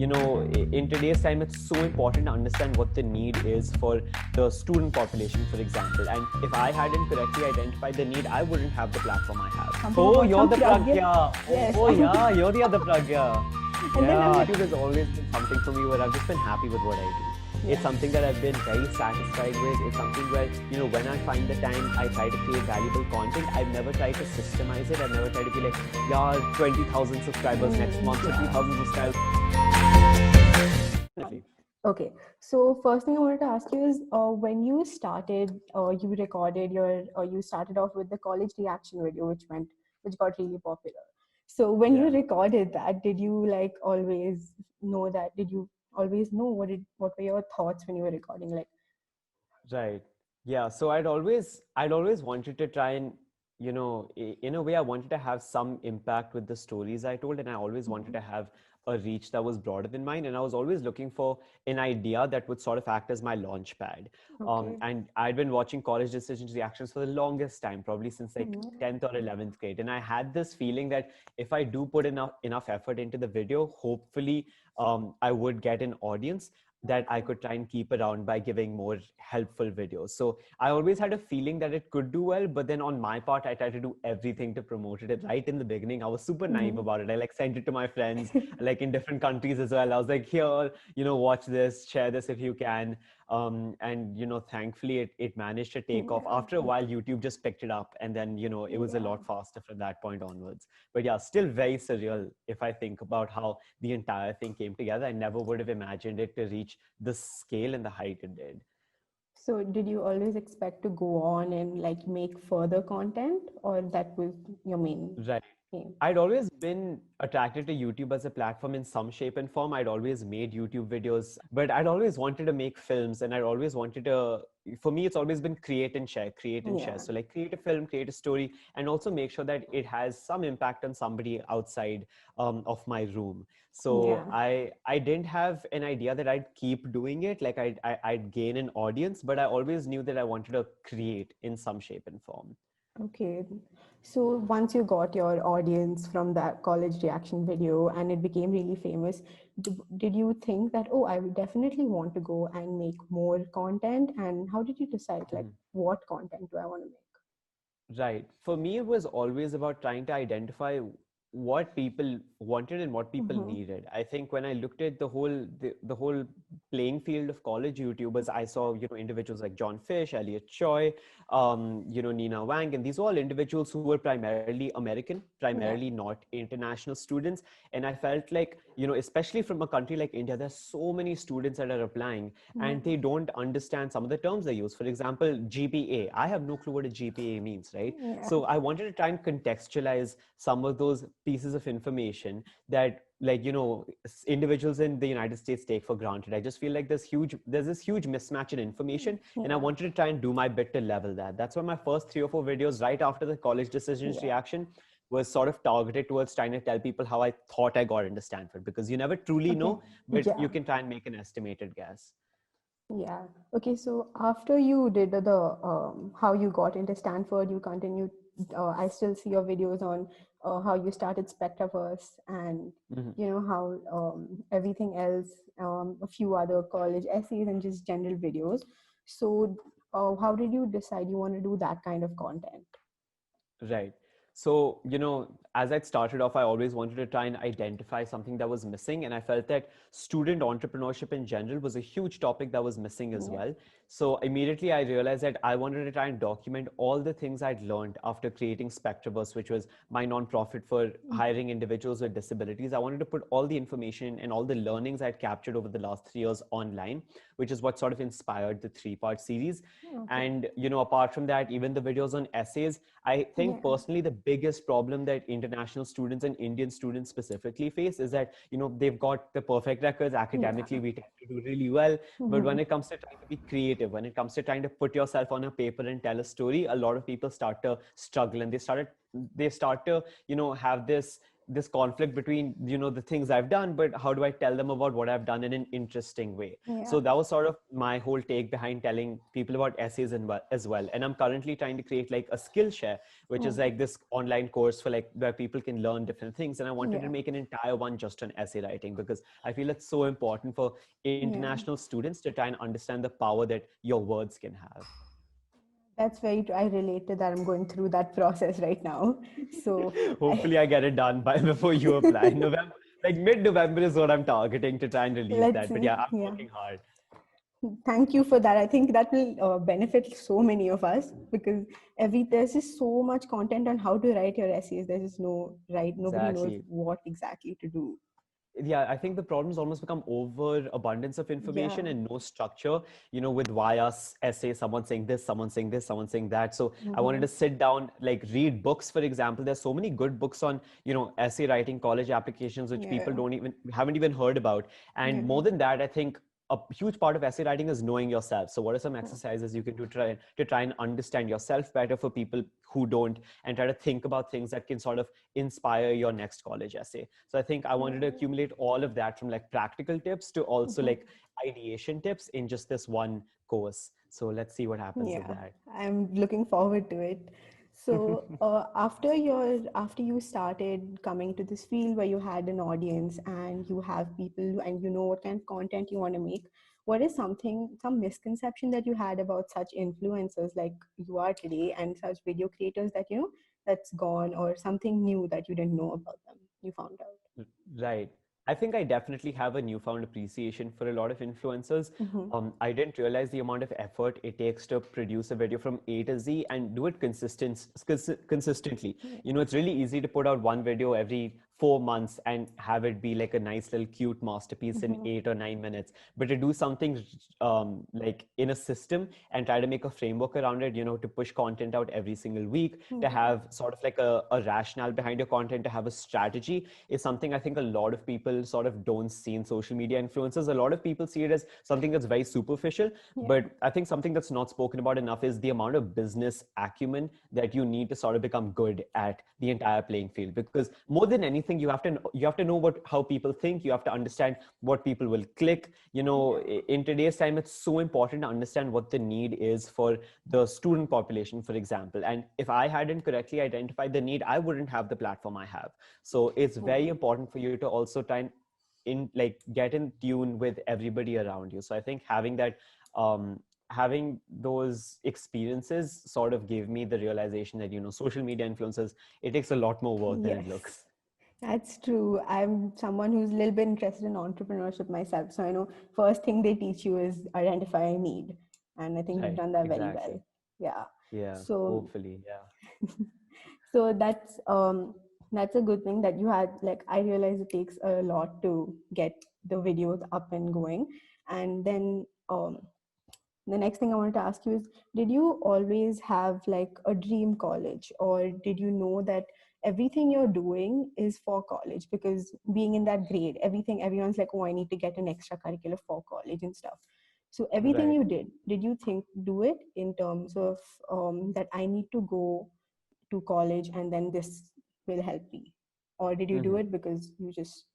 in today's time, it's so important to understand what the need is for the student population, for example. And if I hadn't correctly identified the need, I wouldn't have the platform I have. Something Oh, about you're some the Pragya. Yes. Oh, yeah, you're the other Pragya. And then I'm Yeah, like, YouTube has always been something for me where I've just been happy with what I do. It's yeah. something that I've been very satisfied with. It's something where, when I find the time, I try to create valuable content. I've never tried to systemize it. I've never tried to be like, yeah, 20,000 subscribers next month, 50,000 subscribers. Definitely. Okay, so first thing I wanted to ask you is when you started, you recorded you started off with the college reaction video, which got really popular. So when you Yeah. recorded that, did you like always know that? Did you always know what were your thoughts when you were recording? Like, Right. Yeah. So I'd always wanted to try and, in a way, I wanted to have some impact with the stories I told, and I always wanted to have a reach that was broader than mine. And I was always looking for an idea that would sort of act as my launch pad. okay, And I'd been watching College Decisions reactions for the longest time, probably since like Mhm. 10th or 11th grade. And I had this feeling that if I do put enough effort into the video, hopefully I would get an audience that I could try and keep around by giving more helpful videos. So I always had a feeling that it could do well, but then on my part, I tried to do everything to promote it. Right in the beginning, I was super naive Mhm. about it. I like sent it to my friends, like in different countries as well. I was like, here, watch this, share this if you can. And thankfully it managed to take off. Yeah, After a while, YouTube just picked it up, and then it was a yeah. lot faster from that point onwards. But yeah, still very surreal if I think about how the entire thing came together. I never would have imagined it to reach the scale and the height it did. So did you always expect to go on and like make further content, or that was your main Right. aim? I'd always been attracted to YouTube as a platform in some shape and form. I'd always made YouTube videos, but I'd always wanted to make films, and I'd always wanted to, for me, it's always been create and share, create and share. Yeah. So, like, create a film, create a story, and also make sure that it has some impact on somebody outside of my room. So, Yeah. I didn't have an idea that I'd keep doing it, like, I'd gain an audience, but I always knew that I wanted to create in some shape and form. Okay. So once you got your audience from that college reaction video and it became really famous, did you think that, oh, I would definitely want to go and make more content? And how did you decide, like, what content do I want to make? Right. For me, it was always about trying to identify what people wanted and what people Mm-hmm. needed. I think when I looked at the whole playing field of college YouTubers, I saw, individuals like John Fish, Elliot Choi, Nina Wang, and these were all individuals who were primarily American, Yeah. primarily not international students. And I felt like, especially from a country like India, there's so many students that are applying and they don't understand some of the terms they use. For example, GPA. I have no clue what a GPA means, right? Yeah. So I wanted to try and contextualize some of those pieces of information that, like, individuals in the United States take for granted. I just feel like there's this huge mismatch in information, and I Yeah. wanted to try and do my bit to level that. That's why my first 3 or 4 videos right after the College Decisions Yeah. reaction was sort of targeted towards trying to tell people how I thought I got into Stanford, because you never truly Okay. know, but Yeah. you can try and make an estimated guess. Yeah. Okay. So after you did the how you got into Stanford, you continued. I still see your videos on how you started Spectaverse and Mhm. how everything else, a few other college essays and just general videos. So how did you decide you want to do that kind of content? Right. So, as I started off, I always wanted to try and identify something that was missing. And I felt that student entrepreneurship in general was a huge topic that was missing as Yeah. well. So immediately I realized that I wanted to try and document all the things I'd learned after creating Spectraverse, which was my nonprofit for hiring individuals with disabilities. I wanted to put all the information and all the learnings I'd captured over the last 3 years online, which is what sort of inspired the 3-part series. Okay. And, apart from that, even the videos on essays, I think Yeah. personally the biggest problem that international students and Indian students specifically face is that, they've got the perfect records. Academically, Yeah. we tend to do really well. But when Mm-hmm. it comes to trying to be creative, when it comes to trying to put yourself on a paper and tell a story, a lot of people start to struggle, and they start to, have this this conflict between, the things I've done, but how do I tell them about what I've done in an interesting way? Yeah. So that was sort of my whole take behind telling people about essays as well. And I'm currently trying to create like a Skillshare, which is like this online course for like where people can learn different things. And I wanted to make an entire one just on essay writing, because I feel it's so important for international students to try and understand the power that your words can have. That's very true. I relate to that. I'm going through that process right now. So Hopefully I get it done by before you apply. November, like mid-November is what I'm targeting to try and release let's that. But see. yeah, I'm Yeah. working hard. Thank you for that. I think that will benefit so many of us, because there's just so much content on how to write your essays. There's just nobody knows Exactly. what exactly to do. Yeah, I think the problem's almost become overabundance of information and no structure, with via essay, someone saying this, someone saying this, someone saying that. So I wanted to sit down, like read books, for example. There's so many good books on, essay writing, college applications, which people haven't even heard about. And more than that, I think a huge part of essay writing is knowing yourself. So what are some exercises you can do to try and understand yourself better for people who don't, and try to think about things that can sort of inspire your next college essay. So I think I wanted to accumulate all of that, from like practical tips to also like ideation tips, in just this one course. So let's see what happens with that. I'm looking forward to it. So after you started coming to this field where you had an audience and you have people and you know what kind of content you want to make, what is some misconception that you had about such influencers like you are today, and such video creators that that's gone, or something new that you didn't know about them you found out? Right. I think I definitely have a newfound appreciation for a lot of influencers. I didn't realize the amount of effort it takes to produce a video from A to Z and do it consistently. It's really easy to put out one video every 4 months and have it be like a nice little cute masterpiece in 8 or 9 minutes. But to do something like in a system and try to make a framework around it, to push content out every single week, to have sort of like a rationale behind your content, to have a strategy, is something I think a lot of people sort of don't see in social media influencers. A lot of people see it as something that's very superficial, but I think something that's not spoken about enough is the amount of business acumen that you need to sort of become good at the entire playing field. Because more than anything, you have to know how people think. You have to understand what people will click. In today's time, it's so important to understand what the need is for the student population, for example. And if I hadn't correctly identified the need, I wouldn't have the platform I have. So it's very important for you to also try and get in tune with everybody around you. So I think having those experiences sort of gave me the realization that social media influencers, it takes a lot more work than it looks. That's true. I'm someone who's a little bit interested in entrepreneurship myself. So I know first thing they teach you is identify a need. And I think you've Right. done that very Exactly. well. Yeah. Yeah. So Hopefully. Yeah. so that's a good thing that you had. Like, I realize it takes a lot to get the videos up and going. And then the next thing I wanted to ask you is, did you always have like a dream college, or did you know that everything you're doing is for college? Because being in that grade, everyone's like, oh, I need to get an extracurricular for college and stuff. So everything Right. you did you do it in terms of that I need to go to college and then this will help me? Or did you do Mm-hmm. it because you just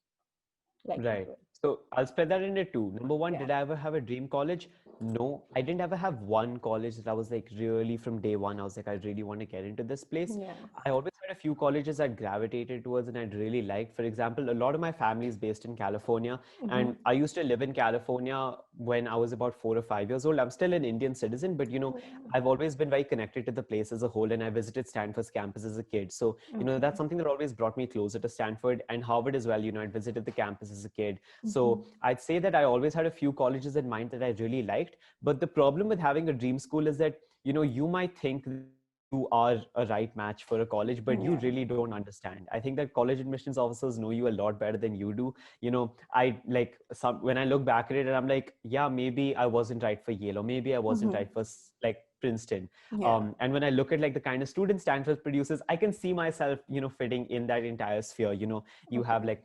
like to do Right. it? So I'll split that into two. Number one, Yeah. did I ever have a dream college? No, I didn't ever have one college that I was like really from day one. I was like, I really want to get into this place. Yeah. I always had a few colleges I gravitated towards and I'd really liked. For example, a lot of my family is based in California, and I used to live in California when I was about 4 or 5 years old. I'm still an Indian citizen, but I've always been very connected to the place as a whole, and I visited Stanford's campus as a kid. So, that's something that always brought me closer to Stanford and Harvard as well. I'd visited the campus as a kid. So I'd say that I always had a few colleges in mind that I really liked. But the problem with having a dream school is that, you might think you are a right match for a college, but you Yeah. really don't understand. I think that college admissions officers know you a lot better than you do. I like when I look back at it and I'm like, yeah, maybe I wasn't right for Yale, or maybe I wasn't right for like Princeton. Yeah. And when I look at like the kind of students Stanford produces, I can see myself, fitting in that entire sphere. You have like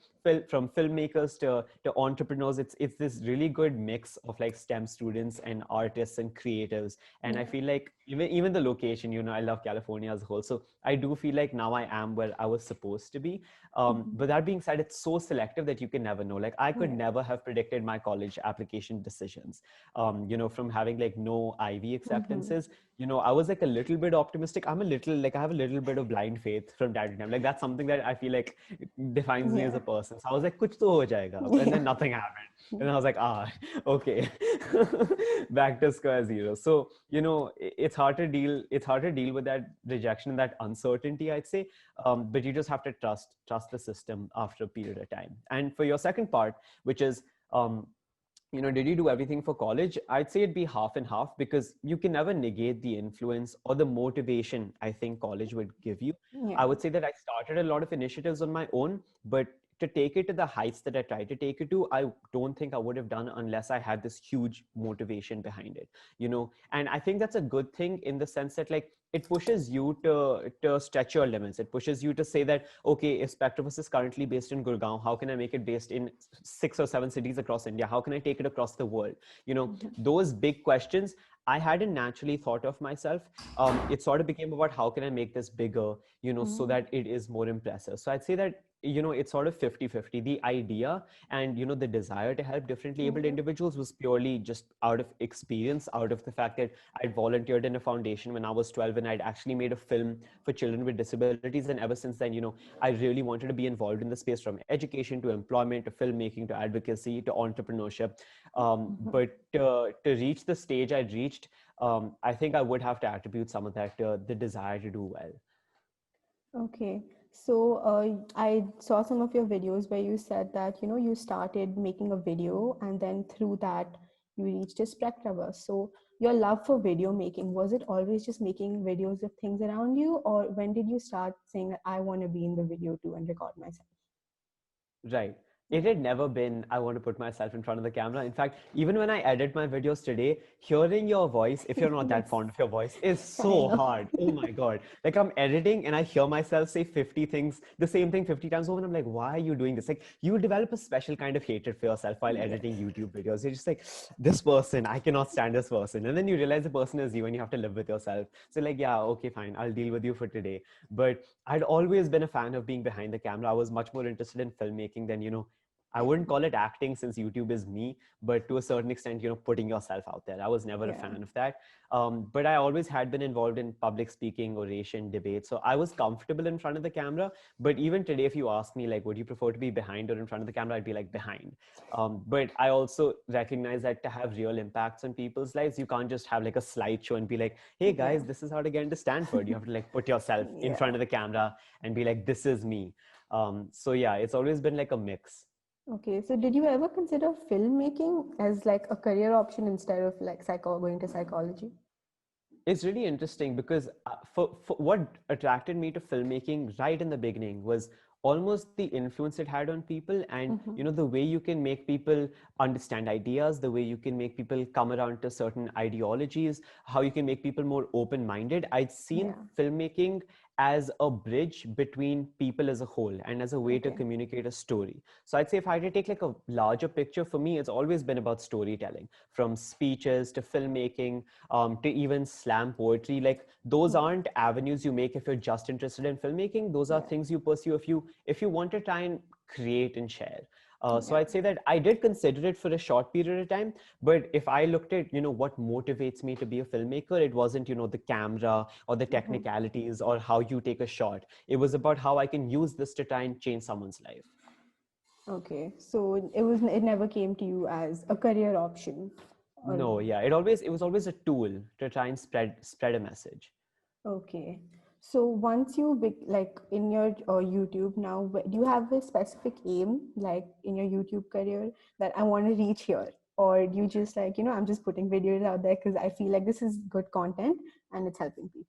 from filmmakers to entrepreneurs. It's this really good mix of like STEM students and artists and creatives. And I feel like, even the location, you know, I love California as a whole. So I do feel like now I am where I was supposed to be. But that being said, it's so selective that you can never know. Like I could Yeah. never have predicted my college application decisions. You know, from having like no Ivy Mm-hmm. acceptances, you know, I was like a little bit optimistic. I'm a little like I have a little bit of blind faith from time to time. Like that's something that I feel like defines me as a Yeah. person. So I was like, kuch to ho jayega. And then Yeah. nothing happened. And I was like, okay, back to square zero. So, you know, it's hard to deal with that rejection and that uncertainty, I'd say. But you just have to trust the system after a period of time. And for your second part, which is, you know, did you do everything for college? I'd say it'd be half and half, because you can never negate the influence or the motivation I think college would give you. I Yeah. would say that I started a lot of initiatives on my own, but to take it to the heights that I tried to take it to, I don't think I would have done unless I had this huge motivation behind it, you know. And I think that's a good thing in the sense that, like, it pushes you to stretch your limits. It pushes you to say that, okay, if Spectrobus is currently based in Gurgaon, how can I make it based in 6 or 7 cities across India? How can I take it across the world? You know, those big questions I hadn't naturally thought of myself. It sort of became about how can I make this bigger, you know, so Mm-hmm. that it is more impressive. So I'd say that, you know, it's sort of 50-50. The idea and, you know, the desire to help differently abled Mm-hmm. individuals was purely just out of experience, out of the fact that I'd volunteered in a foundation when I was 12, and I'd actually made a film for children with disabilities. And ever since then, you know, I really wanted to be involved in the space, from education to employment to filmmaking to advocacy to entrepreneurship. But to reach the stage I'd reached, I think I would have to attribute some of that to the desire to do well. Okay. So I saw some of your videos where you said that, you started making a video and then through that you reached a Spectrabus. So your love for video making, was it always just making videos of things around you, or when did you start saying that I want to be in the video too and record myself? Right. It Yeah. had never been, I want to put myself in front of the camera. In fact, even when I edit my videos today, hearing your voice, if you're not that Yes, fond of your voice, is I so know. hard. Oh my God. Like I'm editing and I hear myself say 50 things, the same thing 50 times over. And I'm like, why are you doing this? Like you develop a special kind of hatred for yourself while editing Yes. YouTube videos. You're just like, this person, I cannot stand this person. And then you realize the person is you and you have to live with yourself. So like, yeah, okay, fine. I'll deal with you for today. But I'd always been a fan of being behind the camera. I was much more interested in filmmaking than, you know, I Yeah. wouldn't call it acting since YouTube is me, but to a certain extent, you know, putting yourself out there. I was never a Yeah. fan of that. But I always had been involved in public speaking, oration, debate. So I was comfortable in front of the camera. But even today, if you ask me, like, would you prefer to be behind or in front of the camera? I'd be like behind. But I also recognize that to have real impacts on people's lives, you can't just have like a slideshow and be like, hey Yeah. guys, this is how to get into Stanford. You have to like put yourself in front Yeah. of the camera and be like, this is me. So yeah, it's always been like a mix. Okay, so did you ever consider filmmaking as like a career option instead of like going to psychology? It's really interesting because for what attracted me to filmmaking right in the beginning was almost the influence it had on people, and Mm-hmm. you know, the way you can make people understand ideas, the way you can make people come around to certain ideologies, how you can make people more open minded. I'd seen Yeah. filmmaking as a bridge between people as a whole and as a way to Okay. communicate a story. So I'd say if I had to take like a larger picture, for me it's always been about storytelling, from speeches to filmmaking, to even slam poetry. Like those Yeah. aren't avenues you make if you're just interested in filmmaking. Those are Yeah. things you pursue if you want to try and create and share. So Yeah. I'd say that I did consider it for a short period of time, but if I looked at, you know, what motivates me to be a filmmaker, it wasn't, you know, the camera or the Mm-hmm. technicalities or how you take a shot. It was about how I can use this to try and change someone's life. Okay. So it never came to you as a career option. Or No, yeah, it was always a tool to try and spread a message. okay. So once you like in your YouTube now, do you have a specific aim like in your YouTube career that I want to reach here? Or do you just like, I'm just putting videos out there because I feel like this is good content and it's helping people?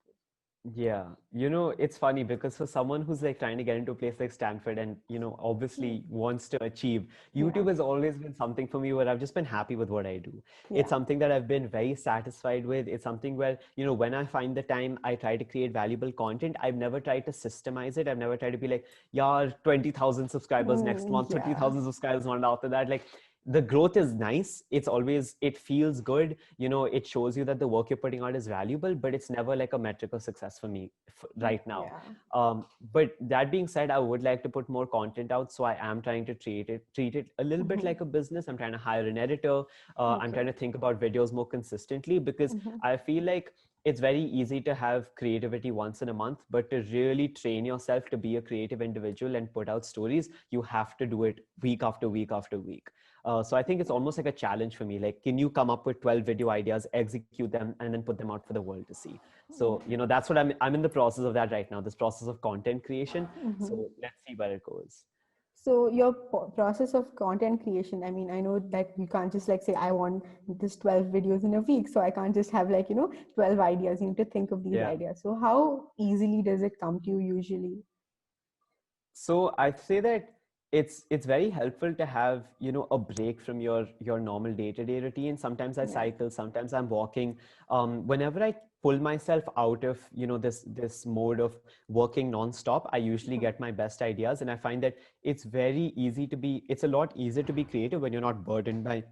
Yeah, you know, it's funny because for someone who's like trying to get into a place like Stanford and, you know, Mm. obviously wants to achieve, Yeah. YouTube has always been something for me where I've just been happy with what I do. It's Yeah. something that I've been very satisfied with. It's something where, you know, when I find the time, I try to create valuable content. I've never tried to systemize it. I've never tried to be like, yeah, 20,000 subscribers next month, Yeah. 30,000 subscribers month after that. Like, the growth is nice. It's always, it feels good. You know, it shows you that the work you're putting out is valuable, but it's never like a metric of success for me right now. Yeah. But that being said, I would like to put more content out. So I am trying to treat it a little bit like a business. I'm trying to hire an editor. I'm trying Okay. to think about videos more consistently, because I feel like it's very easy to have creativity once in a month, but to really train yourself to be a creative individual and put out stories, you have to do it week after week after week. So I think it's almost like a challenge for me. Like, can you come up with 12 video ideas, execute them, and then put them out for the world to see? So, you know, that's what I'm in the process of that right now, this process of content creation. So let's see where it goes. So your process of content creation, I mean, I know that you can't just like say, I want this 12 videos in a week. So I can't just have like, 12 ideas. You need to think of these Yeah. ideas. So how easily does it come to you usually? So I'd say that it's very helpful to have, you know, a break from your normal day-to-day routine. Sometimes I Yeah. cycle, sometimes I'm walking. Whenever I pull myself out of, you know, this mode of working nonstop, I usually get my best ideas, and I find that it's a lot easier to be creative when you're not burdened by,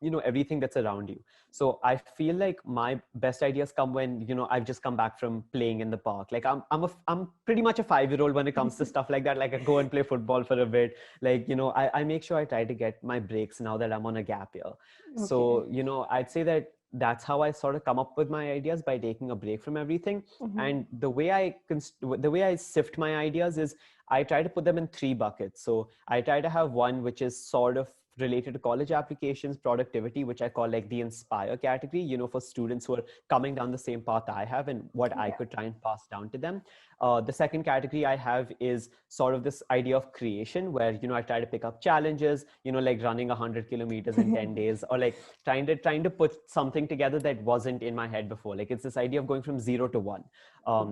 you know, everything that's around you. So I feel like my best ideas come when, you know, I've just come back from playing in the park. Like I'm pretty much a 5-year-old when it comes to stuff like that. Like I go and play football for a bit. Like, you know, I make sure I try to get my breaks now that I'm on a gap year. Okay. So, you know, I'd say that that's how I sort of come up with my ideas, by taking a break from everything. And the way I sift my ideas is I try to put them in 3 buckets. So I try to have one which is sort of related to college applications, productivity, which I call like the inspire category, you know, for students who are coming down the same path I have and what I Yeah. could try and pass down to them. The second category I have is sort of this idea of creation, where, you know, I try to pick up challenges, you know, like running 100 kilometers in 10 days, or like trying to put something together that wasn't in my head before. Like it's this idea of going from 0 to 1.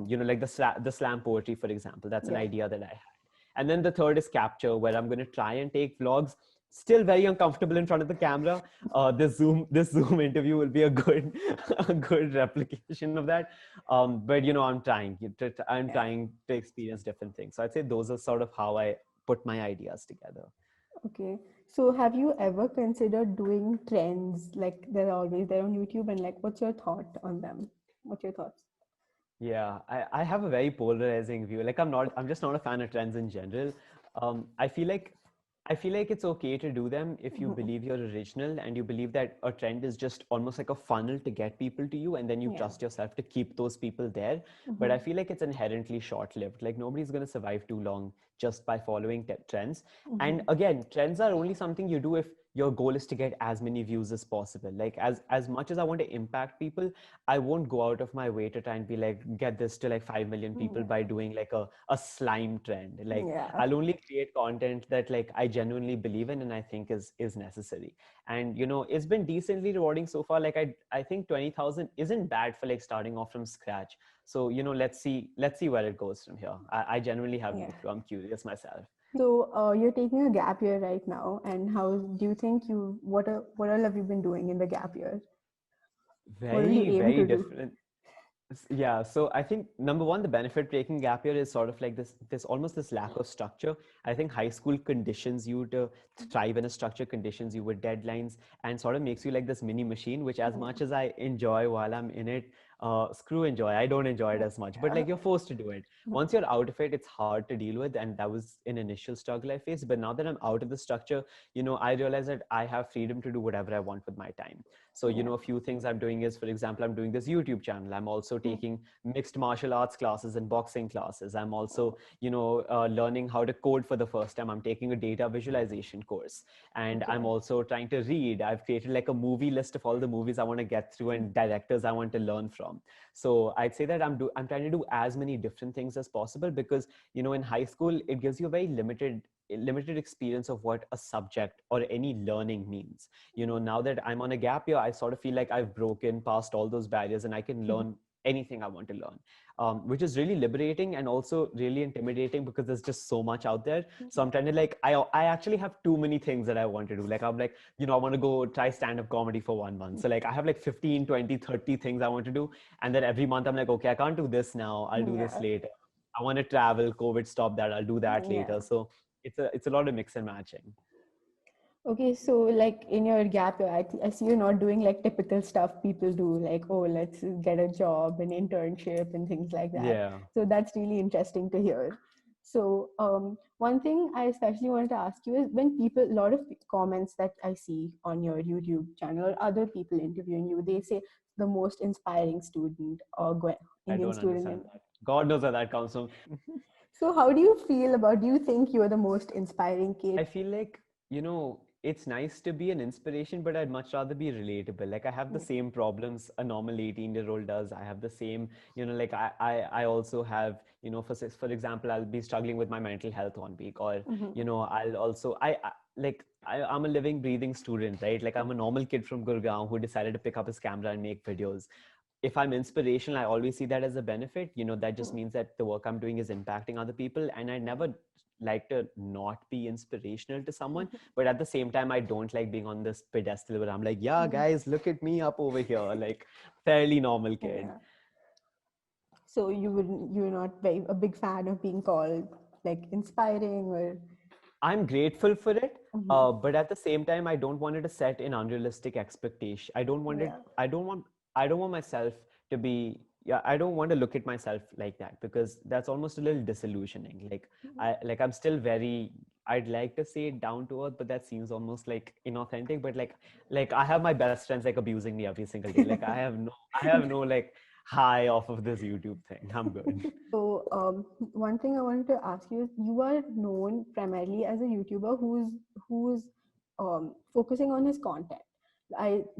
You know, like the slam poetry, for example, that's an Yeah. idea that I had. And then the third is capture, where I'm going to try and take vlogs, still very uncomfortable in front of the camera. This Zoom interview will be a good a good replication of that. But you know, I'm Yeah. trying to experience different things. So I'd say those are sort of how I put my ideas together. Okay. So have you ever considered doing trends like they're always there on YouTube, and like what's your thought on them? What's your thoughts? Yeah, I have a very polarizing view. Like I'm just not a fan of trends in general. Um, I feel like I feel like it's okay to do them if you believe you're original and you believe that a trend is just almost like a funnel to get people to you, and then you Yeah. trust yourself to keep those people there. But I feel like it's inherently short-lived. Like nobody's going to survive too long just by following trends. And again, trends are only something you do if your goal is to get as many views as possible. Like as much as I want to impact people, I won't go out of my way to try and be like, get this to like 5 million people by doing like a slime trend. Like Yeah. I'll only create content that like I genuinely believe in and I think is necessary. And you know, it's been decently rewarding so far. Like I think 20,000 isn't bad for like starting off from scratch. So you know, let's see where it goes from here. I genuinely have Yeah. no clue. I'm curious myself. So you're taking a gap year right now, and how do you think what all have you been doing in the gap year? What will you Very, aim very to do? different. Yeah, so I think number one, the benefit taking gap year is sort of like this almost this lack of structure. I think high school conditions you to thrive in a structured, conditions you with deadlines, and sort of makes you like this mini machine, which as much as I enjoy while I'm in it, screw enjoy. I don't enjoy it as much, but like you're forced to do it. Once you're out of it, it's hard to deal with. And that was an initial struggle I faced. But now that I'm out of the structure, you know, I realize that I have freedom to do whatever I want with my time. So, you Yeah. know, a few things I'm doing is, for example, I'm doing this YouTube channel. I'm also taking mixed martial arts classes and boxing classes. I'm also, you know, learning how to code for the first time. I'm taking a data visualization course. And I'm Okay. also trying to read. I've created like a movie list of all the movies I want to get through and directors I want to learn from. So I'd say that I'm trying to do as many different things as possible, because, you know, in high school, it gives you a very limited experience of what a subject or any learning means. You know, now that I'm on a gap year, I sort of feel like I've broken past all those barriers and I can learn anything I want to learn, which is really liberating and also really intimidating because there's just so much out there. So I'm trying to like, I actually have too many things that I want to do. Like I'm like, you know, I want to go try stand-up comedy for 1 month. So like I have like 15, 20, 30 things I want to do. And then every month I'm like, okay, I can't do this now. I'll do this Yeah. later. I want to travel, COVID stop that. I'll do that Yeah. later. So it's a lot of mix and matching. Okay, so like in your gap year, I see you're not doing like typical stuff people do, like, oh, let's get a job, an internship, and things like that. Yeah, So that's really interesting to hear. So one thing I especially wanted to ask you is when people, a lot of comments that I see on your YouTube channel or other people interviewing you, they say the most inspiring student or I Indian don't student. understand that. God knows where that comes from. So how do you feel about, do you think you're the most inspiring kid? I feel like, it's nice to be an inspiration, but I'd much rather be relatable. Like I have the same problems a normal 18-year-old does. I have the same, like I also have, for example, I'll be struggling with my mental health one week, or, Mhm. I'll also, I'm a living, breathing student, right? Like I'm a normal kid from Gurgaon who decided to pick up his camera and make videos. If I'm inspirational, I always see that as a benefit. That just means that the work I'm doing is impacting other people. And I never like to not be inspirational to someone. But at the same time, I don't like being on this pedestal where I'm like, yeah, guys, look at me up over here. Like, fairly normal kid. Yeah. So you're not very a big fan of being called like inspiring or. I'm grateful for it. Mhm. But at the same time, I don't want it to set an unrealistic expectation. Yeah. I don't want myself to be, yeah, I don't want to look at myself like that, because that's almost a little disillusioning. I'm still very, I'd like to say it down to earth, but that seems almost like inauthentic. But like I have my best friends like abusing me every single day. Like I have no like high off of this YouTube thing. I'm good. So one thing I wanted to ask you is you are known primarily as a YouTuber who's focusing on his content.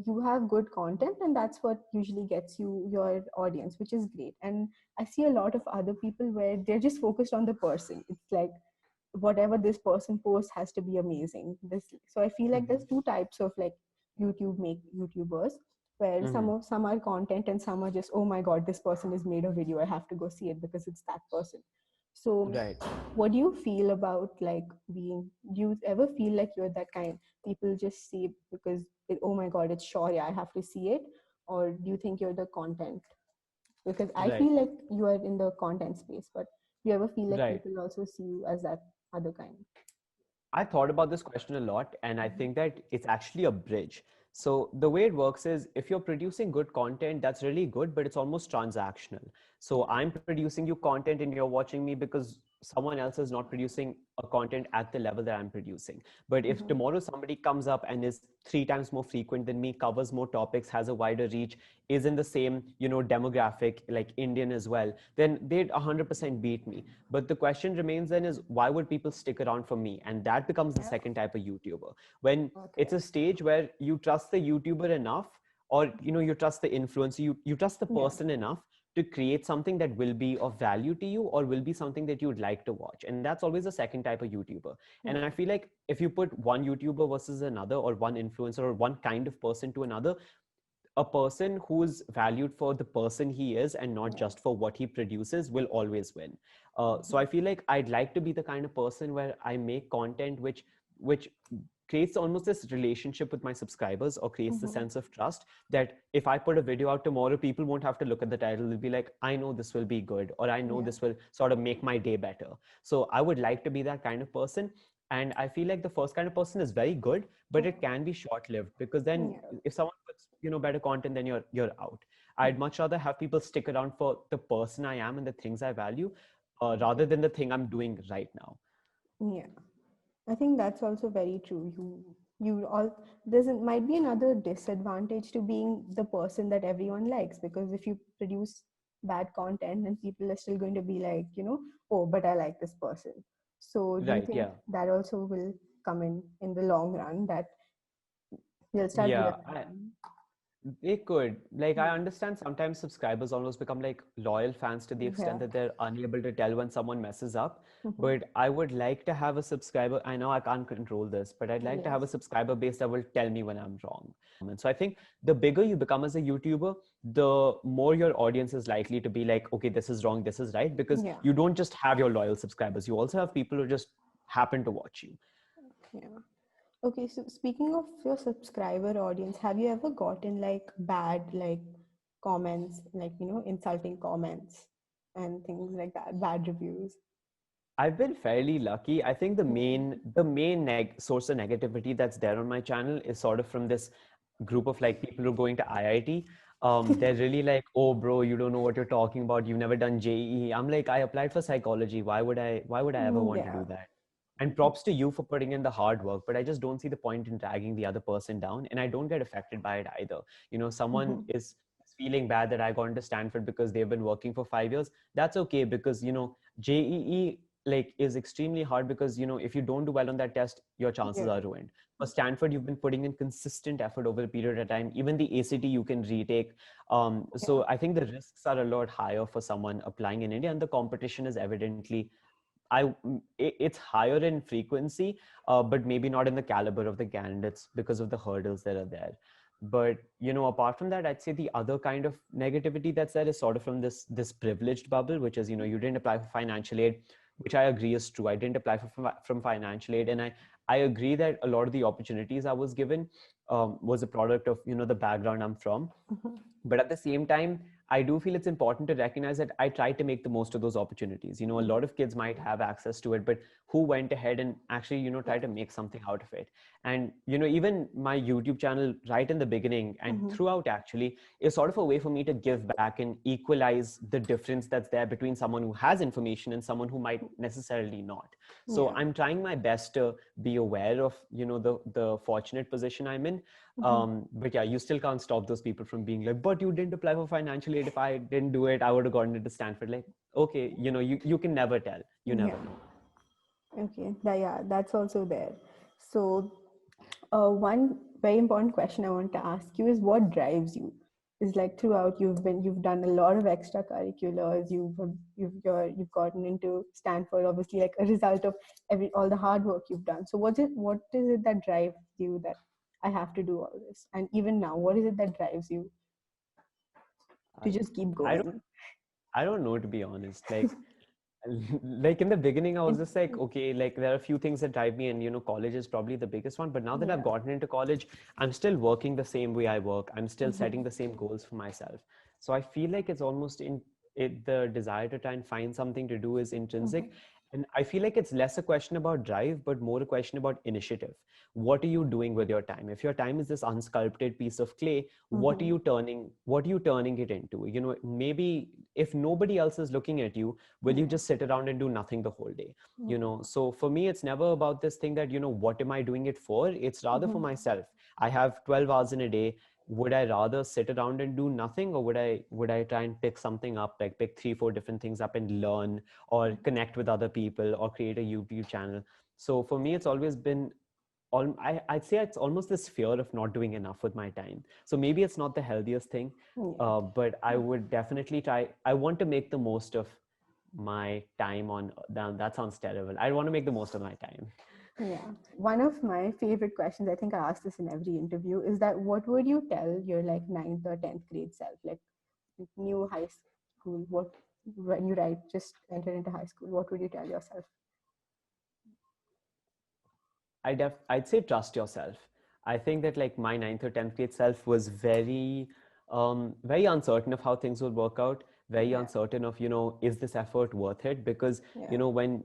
You have good content, and that's what usually gets you your audience, which is great. And I see a lot of other people where they're just focused on the person. It's like whatever this person posts has to be amazing. So I feel like there's two types of like YouTubers, where Hmm. some are content and some are just, oh my god, this person has made a video, I have to go see it because it's that person. So Right. what do you feel about like being, do you ever feel like you're that kind, people just see it because oh my god, it's Shaurya, I have to see it? Or do you think you're the content? Because I Right. feel like you are in the content space, but do you ever feel like Right. people also see you as that other kind? I thought about this question a lot, and I think that it's actually a bridge. So, the way it works is if you're producing good content, that's really good, but it's almost transactional. So, Yeah. I'm producing you content and you're watching me because someone else is not producing a content at the level that I'm producing. But if Mm-hmm. tomorrow somebody comes up and is 3 times more frequent than me, covers more topics, has a wider reach, is in the same, demographic like Indian as well, then they'd 100% beat me. But the question remains then is why would people stick around for me? And that becomes the Yeah. second type of YouTuber. When it's Okay. a stage where you trust the YouTuber enough, or you trust the influencer, you trust the Yeah. person enough to create something that will be of value to you or will be something that you'd like to watch. And that's always the second type of YouTuber. And I Yeah. feel like if you put one YouTuber versus another, or one influencer or one kind of person to another, a person who's valued for the person he is and not Yeah. just for what he produces will always win. So Mhm. I feel like I'd like to be the kind of person where I make content which creates almost this relationship with my subscribers, or creates the Mhm. sense of trust that if I put a video out tomorrow, people won't have to look at the title. They'll be like, I know this will be good, or I know Yeah. this will sort of make my day better. So I would like to be that kind of person. And I feel like the first kind of person is very good, but it can be short lived, because then Yeah. if someone puts better content, then you're out. I'd much rather have people stick around for the person I am and the things I value, rather than the thing I'm doing right now. Yeah. I think that's also very true. You all there's might be another disadvantage to being the person that everyone likes, because if you produce bad content, then people are still going to be like, oh, but I like this person. So do you Right, think yeah. that also will come in the long run, that you'll start Yeah, realizing? they could. Like, I Yeah. understand sometimes subscribers almost become like loyal fans to the extent Yeah. that they're unable to tell when someone messes up. Mhm. But I would like to have a subscriber. I know I can't control this, but I'd like to have a Yes. subscriber base that will tell me when I'm wrong. And so I think the bigger you become as a YouTuber, the more your audience is likely to be like, okay, this is wrong, this is right. Because Yeah. you don't just have your loyal subscribers, you also have people who just happen to watch you. Yeah. Okay, so speaking of your subscriber audience, have you ever gotten like bad like comments, like insulting comments and things like that, bad reviews? I've been fairly lucky. I think the main source of negativity that's there on my channel is sort of from this group of like people who are going to IIT. They're really like, oh, bro, you don't know what you're talking about. You've never done JEE. I'm like, I applied for psychology. Why would I ever want to Yeah. do that? And props to you for putting in the hard work, but I just don't see the point in dragging the other person down. And I don't get affected by it either. Someone Mhm. is feeling bad that I got into Stanford because they've been working for 5 years. That's okay because, JEE like is extremely hard because if you don't do well on that test, your chances Yeah. are ruined. For Stanford, you've been putting in consistent effort over a period of time. Even the ACT you can retake. Yeah. So I think the risks are a lot higher for someone applying in India, and the competition is evidently it's higher in frequency, but maybe not in the caliber of the candidates because of the hurdles that are there. But apart from that, I'd say the other kind of negativity that's there is sort of from this privileged bubble, which is you didn't apply for financial aid, which I agree is true. I didn't apply from financial aid, and I agree that a lot of the opportunities I was given was a product of the background I'm from. Mhm. But at the same time, I do feel it's important to recognize that I tried to make the most of those opportunities. A lot of kids might have access to it, but who went ahead and actually try to make something out of it? And even my YouTube channel right in the beginning and Mhm. throughout actually is sort of a way for me to give back and equalize the difference that's there between someone who has information and someone who might necessarily not. So Yeah. I'm trying my best to be aware of the fortunate position I'm in. Mhm. But yeah, you still can't stop those people from being like, but you didn't apply for financial aid. If I didn't do it, I would have gotten into Stanford. Like, okay, you can never tell. You Yeah. never know. Okay. Yeah, that's also there. So, one very important question I want to ask you is what drives you? Is like throughout you've done a lot of extracurriculars. You've gotten into Stanford, obviously, like a result of all the hard work you've done. So, what is it that drives you that I have to do all this? And even now, what is it that drives you to I, just keep I don't going? I don't know, to be honest. Like in the beginning, I was It, just like, okay, like there are a few things that drive me, and college is probably the biggest one. But now that I've yeah. gotten into college, I'm still working the same way I work. I'm still setting Mhm. the same goals for myself. So I feel like it's almost in it the desire to try and find something to do is Mhm. intrinsic. And I feel like it's less a question about drive, but more a question about initiative. What are you doing with your time? If your time is this unsculpted piece of clay, Mhm. what are you turning it into? Maybe if nobody else is looking at you, will you Yeah. just sit around and do nothing the whole day? Yeah. So for me, it's never about this thing that what am I doing it for? It's rather for Mhm. myself. I have 12 hours in a day. Would I rather sit around and do nothing, or would I try and pick something up, like pick 3 4 different things up and learn, or connect with other people, or create a YouTube channel? So for me, it's always been I'd say it's almost this fear of not doing enough with my time. So maybe it's not the healthiest thing, Yeah. but I would definitely try. I want to make the most of my time on that sounds terrible. I want to make the most of my time. Yeah. One of my favorite questions, I think I ask this in every interview, is that what would you tell your like ninth or 10th grade self, like new high school, when you just entered into high school, what would you tell yourself? I'd say trust yourself. I think that like my ninth or 10th grade self was very uncertain of how things would work out, very Yeah. uncertain of, is this effort worth it? Because, Yeah. when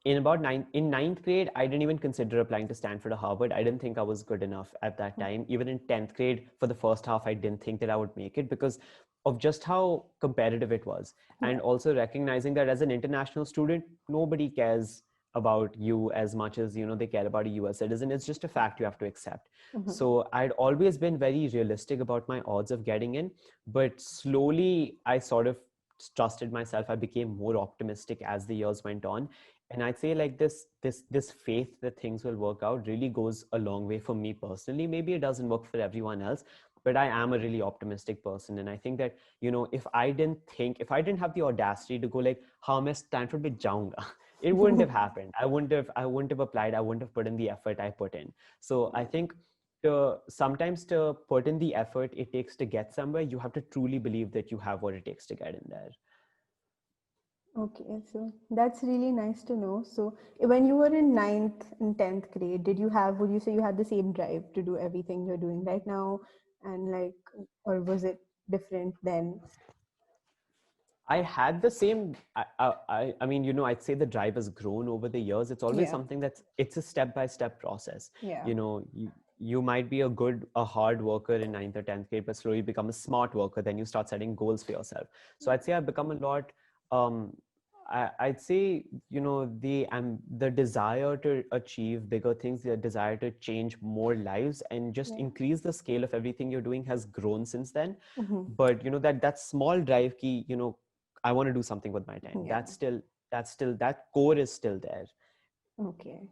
in ninth grade, I didn't even consider applying to Stanford or Harvard. I didn't think I was good enough at that time. Even in 10th grade, for the first half, I didn't think that I would make it because of just how competitive it was. Yeah. And also recognizing that as an international student, nobody cares about you as much as they care about a US citizen. It's just a fact you have to accept. Mhm. So I'd always been very realistic about my odds of getting in, but slowly I sort of trusted myself. I became more optimistic as the years went on, and I'd say like this faith that things will work out really goes a long way for me personally. Maybe it doesn't work for everyone else, but I am a really optimistic person, and I think that if I didn't have the audacity to go like, how मैं Stanford पे जाऊंगा, it wouldn't have happened. I wouldn't have applied. I wouldn't have put in the effort I put in. So I think sometimes to put in the effort it takes to get somewhere, you have to truly believe that you have what it takes to get in there. Okay, so that's really nice to know. So when you were in ninth and 10th grade, would you say you had the same drive to do everything you're doing right now? And like, or was it different then? I had the same. I mean, I'd say the drive has grown over the years. It's always Yeah. something it's a step-by-step process. Yeah. You might be a hard worker in ninth or 10th grade, but slowly become a smart worker. Then you start setting goals for yourself. So I'd say I've become a lot. Um, I'd say, the desire to achieve bigger things, the desire to change more lives and just Yeah. increase the scale of everything you're doing has grown since then. Mm-hmm. But that small drive key, I want to do something with my time. Yeah. That core is still there. Okay.